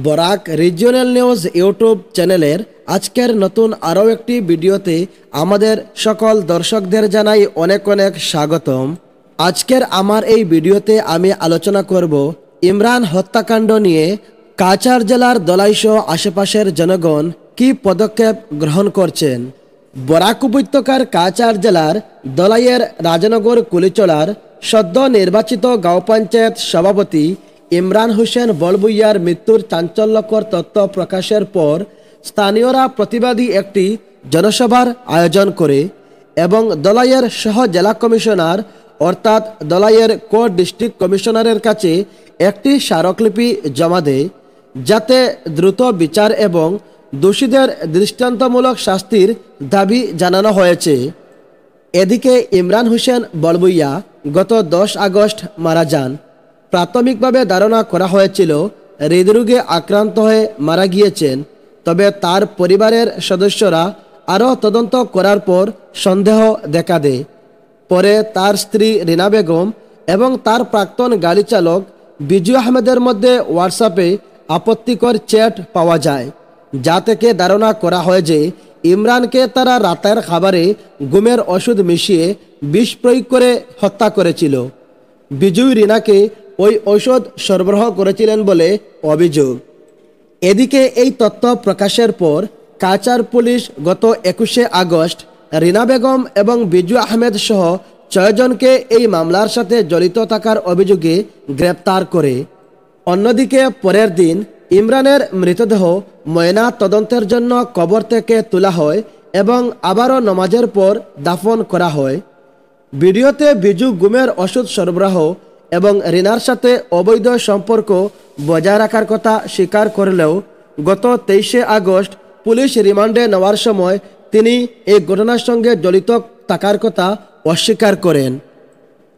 Barak regional news YouTube চ্যানেলের আজকের নতুন আরও একটি ভিডিওতে আমাদের সকল দর্শকদের জানাই অনেক অনেক স্বাগতম। আজকের আমার এই ভিডিওতে আমি আলোচনা করব ইমরান হত্যাকাণ্ড নিয়ে কাছাড় জেলার দলাইসহ আশেপাশের জনগণ কী পদক্ষেপ গ্রহণ করছেন। বরাক উপত্যকার কাছাড় জেলার দলাইয়ের রাজনগর কুলিচলার সদ্য নির্বাচিত গাঁও পঞ্চায়েত সভাপতি ইমরান হোসেন বলবুইয়ার মৃত্যুর চাঞ্চল্যকর তথ্য প্রকাশের পর স্থানীয়রা প্রতিবাদী একটি জনসভার আয়োজন করে এবং দলাইয়ের সহ জেলা কমিশনার অর্থাৎ দলাইয়ের কো ডিস্ট্রিক্ট কমিশনারের কাছে একটি স্মারকলিপি জমা দেয়, যাতে দ্রুত বিচার এবং দোষীদের দৃষ্টান্তমূলক শাস্তির দাবি জানানো হয়েছে। এদিকে ইমরান হোসেন বলবুইয়া গত 10 আগস্ট মারা যান। প্রাথমিকভাবে ধারণা করা হয়েছিল হৃদরোগে আক্রান্ত হয়ে মারা গিয়েছেন, তবে তার পরিবারের সদস্যরা আরও তদন্ত করার পর সন্দেহ দেখা দেয়। পরে তার স্ত্রী রিনা বেগম এবং তার প্রাক্তন গাড়ি চালক বিজু আহমেদের মধ্যে হোয়াটসঅ্যাপে আপত্তিকর চ্যাট পাওয়া যায়, যা থেকে ধারণা করা হয় যে ইমরানকে তারা রাতের খাবারে ঘুমের ওষুধ মিশিয়ে বিষ প্রয়োগ করে হত্যা করেছিল। বিজু রিনাকে ওই ঔষধ সরবরাহ করেছিলেন বলে অভিযোগ। এদিকে এই তথ্য প্রকাশের পর কাছাড় পুলিশ গত 21শে আগস্ট রিনা বেগম এবং বিজু আহমেদ সহ 6 জনকে এই মামলার সাথে জড়িত থাকার অভিযোগে গ্রেপ্তার করে। অন্যদিকে পরের দিন ইমরানের মৃতদেহ ময়না তদন্তের জন্য কবর থেকে তোলা হয় এবং আবারও নামাজের পর দাফন করা হয়। ভিডিওতে বিজু ঘুমের ওষুধ সরবরাহ এবং রিনার সাথে অবৈধ সম্পর্ক বজায় রাখার কথা স্বীকার করলেও গত 23শে আগস্ট পুলিশ রিমান্ডে নেওয়ার সময় তিনি এই ঘটনার সঙ্গে জড়িত থাকার কথা অস্বীকার করেন।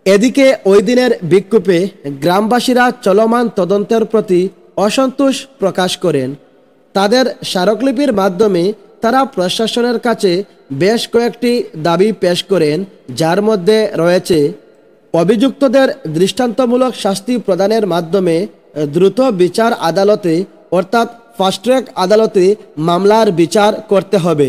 এদিকে ওই দিনের বিক্ষোভে গ্রামবাসীরা চলমান তদন্তের প্রতি অসন্তোষ প্রকাশ করেন। তাদের স্মারকলিপির মাধ্যমে তারা প্রশাসনের কাছে বেশ কয়েকটি দাবি পেশ করেন, যার মধ্যে রয়েছে অভিযুক্তদের দৃষ্টান্তমূলক শাস্তি প্রদানের মাধ্যমে দ্রুত বিচার আদালতে অর্থাৎ ফাস্ট ট্র্যাক আদালতে মামলার বিচার করতে হবে,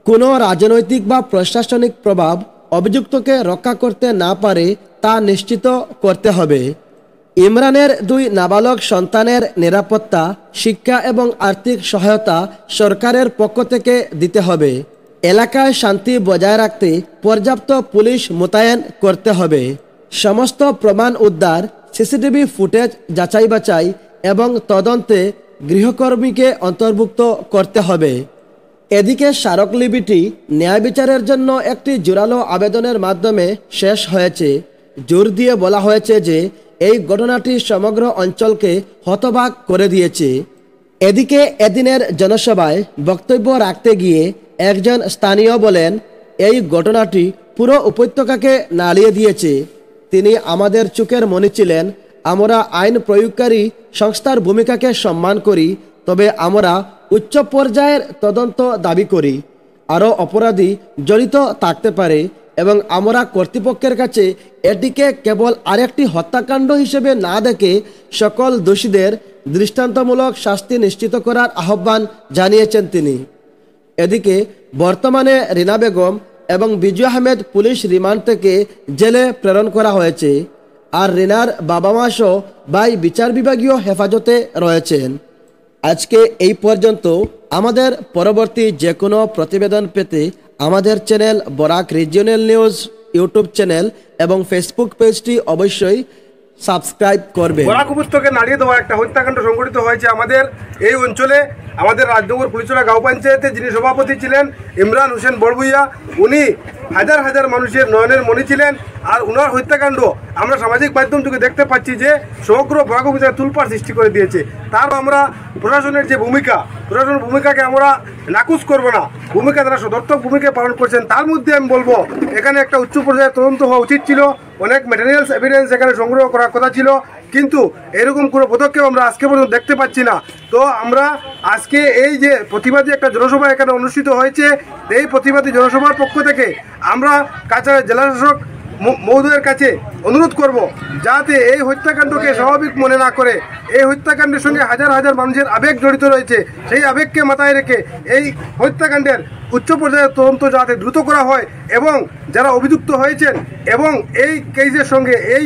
কোনো রাজনৈতিক বা প্রশাসনিক প্রভাব অভিযুক্তকে রক্ষা করতে না পারে তা নিশ্চিত করতে হবে, ইমরানের 2 নাবালক সন্তানের নিরাপত্তা, শিক্ষা এবং আর্থিক সহায়তা সরকারের পক্ষ থেকে দিতে হবে, এলাকায় শান্তি বজায় রাখতে পর্যাপ্ত পুলিশ মোতায়েন করতে হবে, সমস্ত প্রমাণ উদ্ধার, সিসিটিভি ফুটেজ যাচাই বাছাই এবং তদন্তে গৃহকর্মীকে অন্তর্ভুক্ত করতে হবে। এদিকে স্মারকলিপিটি ন্যায় বিচারের জন্য একটি জোরালো আবেদনের মাধ্যমে শেষ হয়েছে। জোর দিয়ে বলা হয়েছে যে এই ঘটনাটি সমগ্র অঞ্চলকে হতবাক করে দিয়েছে। এদিকে এদিনের জনসভায় বক্তব্য রাখতে গিয়ে একজন স্থানীয় বলেন, এই ঘটনাটি পুরো উপত্যকাকে নাড়িয়ে দিয়েছে। তিনি আমাদের চোখের মণি ছিলেন। আমরা আইন প্রয়োগকারী সংস্থার ভূমিকাকে সম্মান করি, তবে আমরা উচ্চ পর্যায়ের তদন্ত দাবি করি। আরও অপরাধী জড়িত থাকতে পারে এবং আমরা কর্তৃপক্ষের কাছে এটিকে কেবল আরেকটি হত্যাকাণ্ড হিসেবে না দেখে সকল দোষীদের দৃষ্টান্তমূলক শাস্তি নিশ্চিত করার আহ্বান জানিয়েছেন তিনি। এদিকে বর্তমানে রিনা বেগম এবং বিজু আহমেদ পুলিশ রিমান্ড থেকে জেলে প্রেরণ করা হয়েছে, আর রিনার বাবা মা সহ ভাই বিচার বিভাগীয় হেফাজতে রয়েছেন। আজকে এই পর্যন্ত। আমাদের পরবর্তী যে কোনো প্রতিবেদন পেতে আমাদের channel Barak regional news YouTube channel এবং ফেসবুক পেজটি অবশ্যই সাবস্ক্রাইব করবে। বরাক উপত্যকাকে নাড়িয়ে দেওয়া একটা হত্যাকাণ্ড সংঘটিত হয়েছে আমাদের এই অঞ্চলে। আমাদের রাজনগর কুলিচলা গাঁও পঞ্চায়েতে যিনি সভাপতি ছিলেন ইমরান হোসেন বড়বুইয়া, উনি হাজার হাজার মানুষের নয়নের মণি ছিলেন। আর উনার হত্যাকাণ্ড আমরা সামাজিক মাধ্যম থেকে দেখতে পাচ্ছি যে সমগ্র বরাক উপত্যকায় তুলপাড় সৃষ্টি করে দিয়েছে। তার আমরা প্রশাসনের যে প্রশাসনের ভূমিকাকে আমরা নাকচ করব না, ভূমিকা তারা সদর্থক ভূমিকা পালন করছেন। তার মধ্যে আমি বলবো এখানে একটা উচ্চ পর্যায়ে তদন্ত হওয়া উচিত ছিল, অনেক ম্যাটেরিয়ালস এভিডেন্স এখানে সংগ্রহ করার কথা ছিল, কিন্তু এরকম কোনো পদক্ষেপ আমরা আজকে পর্যন্ত দেখতে পাচ্ছি না। তো আমরা আজকে এই যে প্রতিবাদী একটা জনসভা এখানে অনুষ্ঠিত হয়েছে, এই প্রতিবাদী জনসভার পক্ষ থেকে আমরা কাছাড় জেলা শাসক মহোদয়ের কাছে অনুরোধ করব যাতে এই হত্যাকাণ্ডকে স্বাভাবিক মনে না করে এই হত্যাকাণ্ডের সঙ্গে হাজার হাজার মানুষের আবেগ জড়িত রয়েছে, সেই আবেগকে মাথায় রেখে এই হত্যাকাণ্ডের উচ্চ পর্যায়ের তদন্ত যাতে দ্রুত করা হয় এবং যারা অভিযুক্ত হয়েছেন এবং এই কেসের সঙ্গে এই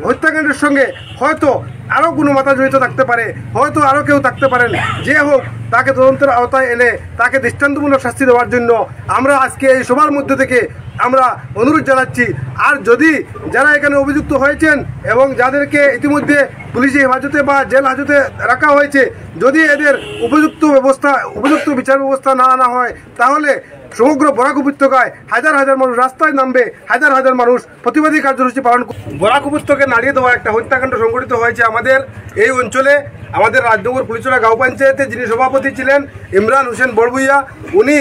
হত্যাকাণ্ডের সঙ্গে হয়তো আরও কোনো মাথা জড়িত থাকতে পারে, হয়তো আরও কেউ থাকতে পারেন, যে হোক তাকে তদন্তের আওতায় এনে তাকে দৃষ্টান্তমূলক শাস্তি দেওয়ার জন্য আমরা আজকে এই সবার মধ্যে থেকে আমরা অনুরোধ জানাচ্ছি। আর যদি যারা এখানে অভিযুক্ত হয়েছেন এবং যাদেরকে ইতিমধ্যে পুলিশি হেফাজতে বা জেল হাজতে রাখা হয়েছে, যদি এদের উপযুক্ত বিচার ব্যবস্থা না আনা হয় তাহলে সমগ্র বরাক উপত্যকায় হাজার হাজার মানুষ রাস্তায় নামবে, হাজার হাজার মানুষ প্রতিবাদী কার্যসূচি পালন করবে। বরাক উপত্যকায় নাড়িয়ে দেওয়া একটা হত্যাকাণ্ড সংঘটিত হয়েছে আমাদের এই অঞ্চলে। আমাদের রাজনগর পুলিচরা গাঁও পঞ্চায়েতে যিনি সভাপতি ছিলেন ইমরান হোসেন বড়ভুইয়া, উনি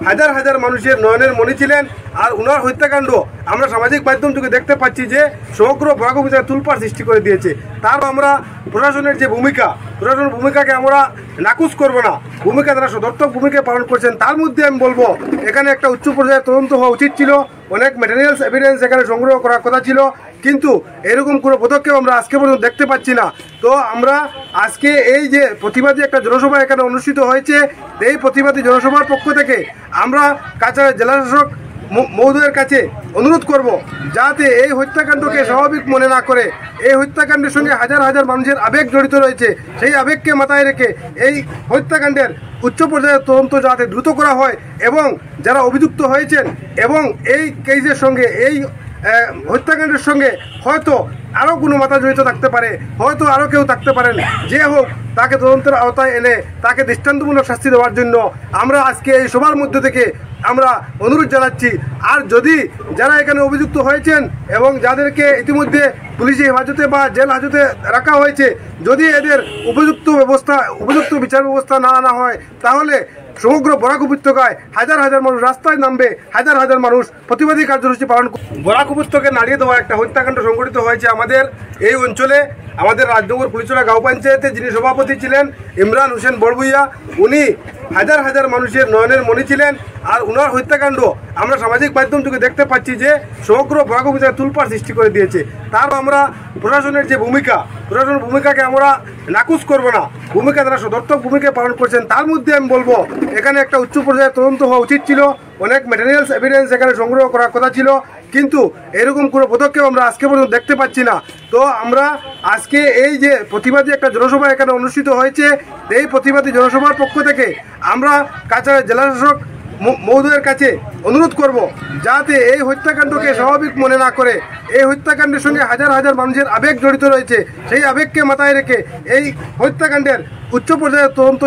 হাজার হাজার মানুষের নয়নের মণি ছিলেন। আর উনার হত্যাকাণ্ড আমরা সামাজিক মাধ্যম থেকে দেখতে পাচ্ছি যে সমগ্র বরাক উপত্যকায় তুলপাড় সৃষ্টি করে দিয়েছে। তার আমরা প্রশাসনের যে প্রশাসনের ভূমিকাকে আমরা নাকচ করব না, ভূমিকা তারা সদর্থক ভূমিকা পালন করছেন। তার মধ্যে আমি বলবো এখানে একটা উচ্চ পর্যায়ে তদন্ত হওয়া উচিত ছিল, অনেক ম্যাটেরিয়ালস এভিডেন্স এখানে সংগ্রহ করার কথা ছিল, কিন্তু এরকম কোনো পদক্ষেপ আমরা আজকে পর্যন্ত দেখতে পাচ্ছি না। তো আমরা আজকে এই যে প্রতিবাদী একটা জনসভা এখানে অনুষ্ঠিত হয়েছে, এই প্রতিবাদী জনসভার পক্ষ থেকে আমরা কাছাড় জেলাশাসক মহোদয়ের কাছে অনুরোধ করব যাতে এই হত্যাকাণ্ডকে স্বাভাবিক মনে না করে এই হত্যাকাণ্ডের সঙ্গে হাজার হাজার মানুষের আবেগ জড়িত রয়েছে, সেই আবেগকে মাথায় রেখে এই হত্যাকাণ্ডের উচ্চ পর্যায়ের তদন্ত যাতে দ্রুত করা হয় এবং যারা অভিযুক্ত হয়েছেন এবং এই কেসের সঙ্গে এই হত্যাকাণ্ডের সঙ্গে হয়তো আরও কোনো মাথা জড়িত থাকতে পারে, হয়তো আরও কেউ থাকতে পারেন, যে হোক তাকে তদন্তের আওতায় এনে তাকে দৃষ্টান্তমূলক শাস্তি দেওয়ার জন্য আমরা আজকে এই সবার মধ্যে থেকে আমরা অনুরোধ জানাচ্ছি। আর যদি যারা এখানে অভিযুক্ত হয়েছেন এবং যাদেরকে ইতিমধ্যে পুলিশি হেফাজতে বা জেল হাজতে রাখা হয়েছে, যদি এদের উপযুক্ত বিচার ব্যবস্থা না আনা হয় তাহলে সমগ্র বরাক উপত্যকায় হাজার হাজার মানুষ রাস্তায় নামবে, হাজার হাজার মানুষ প্রতিবাদী কার্যসূচি পালন করবে। বরাক উপত্যকায় নাড়িয়ে দেওয়া একটা হত্যাকাণ্ড সংঘটিত হয়েছে আমাদের এই অঞ্চলে। আমাদের রাজনগর পুলিচরা গাঁও পঞ্চায়েতে যিনি সভাপতি ছিলেন ইমরান হোসেন বড়ভুইয়া, উনি হাজার হাজার মানুষের নয়নের মণি ছিলেন। আর উনার হত্যাকাণ্ড আমরা সামাজিক মাধ্যম থেকে দেখতে পাচ্ছি যে সমগ্র বরাক উপত্যকায় তুলপাড় সৃষ্টি করে দিয়েছে। তার আমরা প্রশাসনের যে প্রশাসনের ভূমিকাকে আমরা নাকচ করব না, ভূমিকা তারা সদর্থক ভূমিকা পালন করছেন। তার মধ্যে আমি বলবো এখানে একটা উচ্চ পর্যায়ে তদন্ত হওয়া উচিত ছিল, অনেক ম্যাটেরিয়ালস এভিডেন্স এখানে সংগ্রহ করার কথা ছিল, কিন্তু এরকম কোনো পদক্ষেপ আমরা আজকে পর্যন্ত দেখতে পাচ্ছি না। তো আমরা আজকে এই যে প্রতিবাদী একটা জনসভা এখানে অনুষ্ঠিত হয়েছে, এই প্রতিবাদী জনসভার পক্ষ থেকে আমরা কাছাড় জেলাশাসক মহোদয়ের কাছে অনুরোধ করব যাতে এই হত্যাকাণ্ডকে স্বাভাবিক মনে না করে এই হত্যাকাণ্ডের সঙ্গে হাজার হাজার মানুষের আবেগ জড়িত রয়েছে, সেই আবেগকে মাথায় রেখে এই হত্যাকাণ্ডের উচ্চ পর্যায়ের তদন্ত